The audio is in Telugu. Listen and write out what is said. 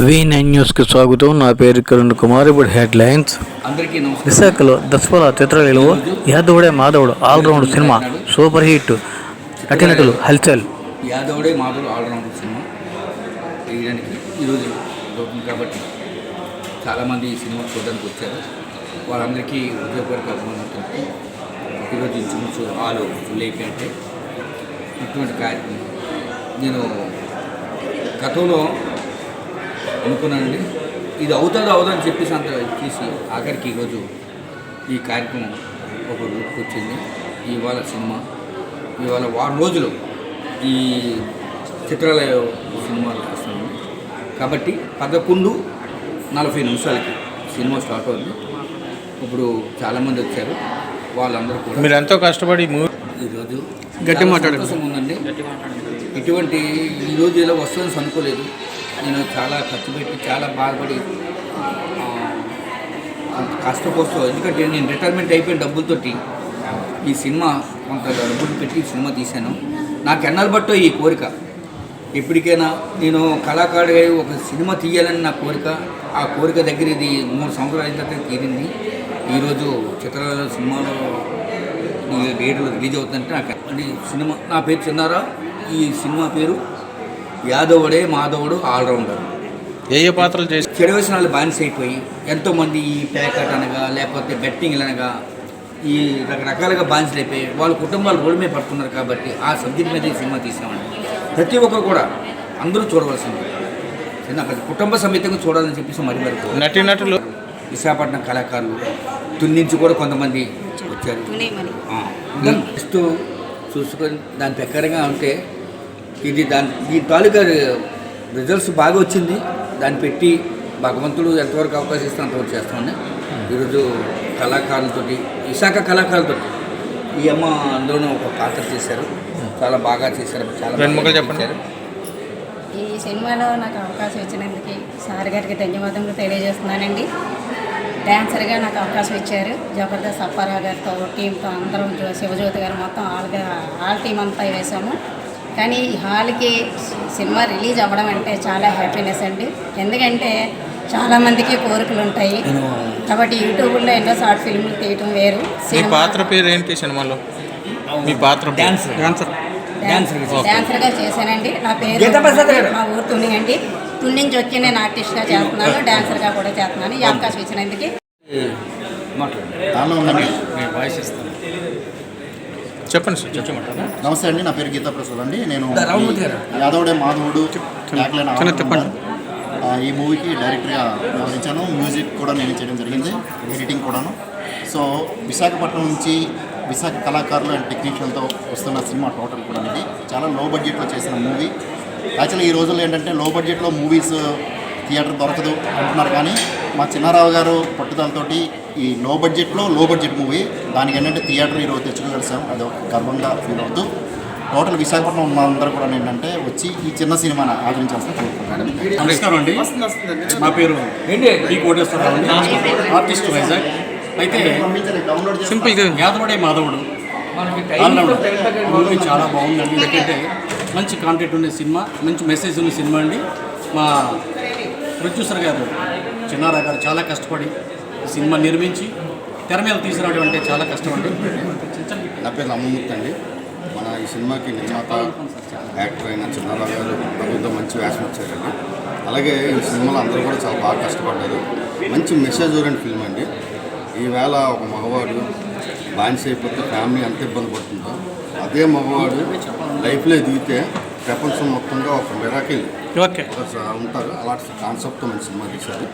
V9 న్యూస్కి స్వాగతం. నా పేరు కిరణ్ కుమార్. ఇప్పుడు హెడ్లైన్స్. విశాఖలో దసరా చిత్రలేలో యాదవుడే మాధవుడు ఆల్రౌండ్ సినిమా సూపర్ హిట్. నటినటులు హల్చల్. యాదవుడే మాధవుడు ఆల్రౌండ్ సినిమా వేయడానికి ఈరోజు దొరుకుతుంది కాబట్టి చాలామంది ఈ సినిమా చూడడానికి వచ్చారు. వాళ్ళందరికీ హృదయపూర్వక అభినందనలు. ఈరోజు ఇంచుమించు ఆలు ఫుల్ అయిపోయింటే ఇటువంటి కార్యక్రమం నేను గతంలో అనుకున్నానండి. ఇది అవుతుందని చెప్పేసి అంత తీసి ఆఖరికి ఈరోజు ఈ కార్యక్రమం ఒక రూపుకి వచ్చింది. ఇవాళ సినిమా ఇవాళ వారం రోజులు ఈ చిత్రాలయ సినిమాలు వస్తుంది కాబట్టి 11:40 సినిమా స్టార్ట్ అవుతుంది. ఇప్పుడు చాలామంది వచ్చారు. వాళ్ళందరూ కూడా మీరు ఎంతో కష్టపడి ఈరోజు గట్టి మాట్లాడడం ఉందండి. ఇటువంటి ఈరోజు ఇలా వస్తుందని అనుకోలేదు. నేను చాలా ఖర్చు పెట్టి చాలా బాధపడి కష్టపోస్తూ, ఎందుకంటే నేను రిటైర్మెంట్ అయిపోయిన డబ్బులతోటి ఈ సినిమా కొంత డబ్బులు పెట్టి సినిమా తీశాను. నాకు ఎన్నాళ్ళు బట్టో ఈ కోరిక, ఎప్పటికైనా నేను కళాకారుడిగా ఒక సినిమా తీయాలని నా కోరిక. ఆ కోరిక దగ్గర ఇది 3 సంవత్సరాల అయిన తర్వాత తీరింది. ఈరోజు చిత్రాల సినిమాలో థియేటర్లో రిలీజ్ అవుతుందంటే నాకు సినిమా, నా పేరు చిన్నారా. ఈ సినిమా పేరు యాదవుడే మాధవుడు ఆల్రౌండర్. ఏ పాత్రలు చేసి చెడు వ్యసనాలు బానిస అయిపోయి ఎంతోమంది ఈ ప్యాకెట్ అనగా లేకపోతే బెట్టింగ్లు అనగా ఈ రకరకాలుగా బానిసలు అయిపోయి వాళ్ళ కుటుంబాలు రోడ్డు మీద పడుతున్నారు. కాబట్టి ఆ సబ్జెక్ట్ మీద ఈ సినిమా తీసామండి. ప్రతి ఒక్కరు కూడా అందరూ చూడవలసింది, కుటుంబ సమేతంగా చూడాలని చెప్పేసి మరి నటినటులు విశాఖపట్నం కళాకారులు తున్నించి కూడా కొంతమంది వచ్చారు. ఇస్తూ చూసుకొని దాని ప్రకారంగా ఉంటే ఇది దీని తాలూకా రిజల్ట్స్ బాగా వచ్చింది. దాన్ని పెట్టి భగవంతుడు ఎంతవరకు అవకాశం ఇస్తే అంతవరకు చేస్తామని ఈరోజు కళాకారులతోటి, విశాఖ కళాకారులతో ఈ అమ్మ అందులోనూ ఒక పాత్ర చేశారు. చాలా బాగా చేశారు. చాలా చెప్పారు. ఈ సినిమాలో నాకు అవకాశం ఇచ్చినందుకు సార్ గారికి ధన్యవాదములు తెలియజేస్తున్నానండి. డ్యాన్సర్గా నాకు అవకాశం ఇచ్చారు. జబర్దస్త్ అప్పారావు గారితో టీంతో అందరం శివజ్యోతి గారు మొత్తం ఆల్ టీం అంతా వేసాము. కానీ ఈ హాల్కి సినిమా రిలీజ్ అవ్వడం అంటే చాలా హ్యాపీనెస్ అండి. ఎందుకంటే చాలామందికి కోరికలు ఉంటాయి కాబట్టి యూట్యూబ్లో ఎన్నో షార్ట్ ఫిల్మ్లు తీయటం వేరు. మీ పాత్ర పేరు ఏంటి సినిమాలో? మీ పాత్ర డాన్సర్గా చేశానండి. నా పేరు మా ఊరు తుని అండి. తుని నుంచి వచ్చి నేను ఆర్టిస్ట్గా చేస్తున్నాను, డాన్సర్గా కూడా చేస్తున్నాను. ఈ అవకాశం ఇచ్చినందుకు చెప్పండి సార్. చెప్పమంటారా? నమస్తే అండి, నా పేరు గీతా ప్రసాద్ అండి. నేను యాదవుడే మాధవుడు ఈ మూవీకి డైరెక్టర్గా వ్యవహరించాను. మ్యూజిక్ కూడా నేను చేయడం జరిగింది, ఎడిటింగ్ కూడాను. సో విశాఖపట్నం నుంచి విశాఖ కళాకారులు అండ్ టెక్నీషియన్తో వస్తున్న సినిమా టోటల్ కూడా ఇది చాలా లో బడ్జెట్లో చేసిన మూవీ. యాక్చువల్లీ ఈ రోజుల్లో ఏంటంటే లో బడ్జెట్లో మూవీస్ థియేటర్ దొరకదు అంటున్నారు, కానీ మా చిన్నారావు గారు పట్టుదలతోటి ఈ లో బడ్జెట్ మూవీ దానికి ఏంటంటే థియేటర్ ఈరోజు తెచ్చుకోగలిసాం. అది ఒక గర్వంగా ఫీల్ అవుతూ టోటల్ విశాఖపట్నం ఉన్న అందరూ కూడా ఏంటంటే వచ్చి ఈ చిన్న సినిమాని ఆదరించాల్సిన కోరుకుంటున్నాను. నమస్కారం అండి, నా పేరు పి కోటేశ్వరరావు అండి, ఆర్టిస్ట్ వైజాగ్. అయితే సింపుల్గా యాదవుడే మాధవుడు మూవీ చాలా బాగుందండి. ఎందుకంటే మంచి కాంటెంట్ ఉండే సినిమా, మంచి మెసేజ్ ఉన్న సినిమా అండి. మా ప్రొడ్యూసర్ గారు చిన్నారా గారు చాలా కష్టపడి సినిమా నిర్మించి తెర మీద తీసుకురావడం అంటే చాలా కష్టపడి. నా పేరు అమ్మమూర్తి అండి. మన ఈ సినిమాకి నిర్మాత యాక్టర్ అయిన చిన్నారా గారు ప్రభుత్వం మంచి వేషం వచ్చారండి. అలాగే ఈ సినిమాలో అందరూ కూడా చాలా బాగా కష్టపడ్డారు. మంచి మెసేజ్ ఓరియంట్ ఫిల్మ్ అండి. ఈవేళ ఒక మగవాడు బానిస అయిపోతే ఫ్యామిలీ ఎంత ఇబ్బంది పడుతుందో, అదే మగవాడు లైఫ్లో దిగితే ప్రపంచం మొత్తంగా ఒక మిరాకిల్ ఉంటారు. అలాంటి కాన్సెప్ట్తో మంచి సినిమా తీశారు.